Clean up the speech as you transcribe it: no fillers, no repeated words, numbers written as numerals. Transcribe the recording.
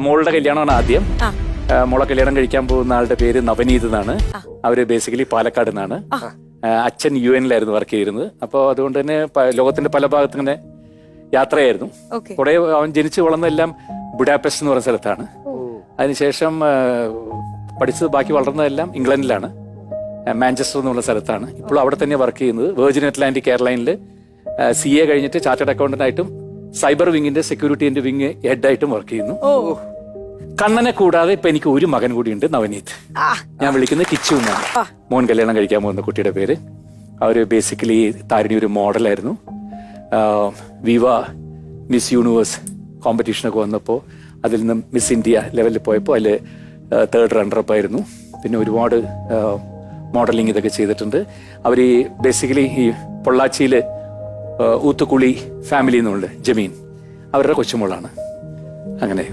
മോളുടെ കല്യാണമാണ് ആദ്യം. മോളെ കല്യാണം കഴിക്കാൻ പോകുന്ന ആളുടെ പേര് നവനീത് എന്നാണ്. അവര് ബേസിക്കലി പാലക്കാട് നിന്നാണ്. അച്ഛൻ UN-ലായിരുന്നു വർക്ക് ചെയ്തിരുന്നത്. അപ്പോൾ അതുകൊണ്ട് തന്നെ ലോകത്തിന്റെ പല ഭാഗത്തും ഇങ്ങനെ യാത്രയായിരുന്നു. കുറെ അവൻ ജനിച്ചു വളർന്നതെല്ലാം ബുഡാപെസ്റ്റ് എന്ന് പറയുന്ന സ്ഥലത്താണ്. അതിനുശേഷം പഠിച്ചത് ബാക്കി വളർന്നതെല്ലാം ഇംഗ്ലണ്ടിലാണ്, മാഞ്ചസ്റ്റർ എന്നുള്ള സ്ഥലത്താണ്. ഇപ്പോഴും അവിടെ തന്നെ വർക്ക് ചെയ്യുന്നത്. വെർജിൻ അറ്റ്ലാന്റിക് എയർലൈനിൽ CA കഴിഞ്ഞിട്ട് ചാർട്ടേഡ് അക്കൗണ്ടന്റ് ആയിട്ടും സൈബർ വിങ്ങിന്റെ സെക്യൂരിറ്റിന്റെ വിങ് ഹെഡായിട്ടും വർക്ക് ചെയ്യുന്നു. കണ്ണനെ കൂടാതെ ഇപ്പൊ എനിക്ക് ഒരു മകൻ കൂടിയുണ്ട്, നവനീത്. ഞാൻ വിളിക്കുന്നത് കിച്ചു എന്നാണ്. മോൻ കല്യാണം കഴിക്കാൻ പോകുന്ന കുട്ടിയുടെ പേര്. അവര് ബേസിക്കലി താരിണി ഒരു മോഡലായിരുന്നു. വിവ മിസ് യൂണിവേഴ്സ് കോമ്പറ്റീഷനൊക്കെ വന്നപ്പോൾ അതിൽ നിന്ന് മിസ് ഇന്ത്യ ലെവലിൽ പോയപ്പോൾ അതിൽ 3rd റണ്ണറപ്പ് ആയിരുന്നു. പിന്നെ ഒരുപാട് മോഡലിംഗ് ഇതൊക്കെ ചെയ്തിട്ടുണ്ട്. അവർ ഈ ബേസിക്കലി ഈ പൊള്ളാച്ചിയിൽ ഊത്തുകുളി ഫാമിലി എന്നുണ്ട്, ജമീൻ, അവരുടെ കൊച്ചുമോളാണ്. അങ്ങനെ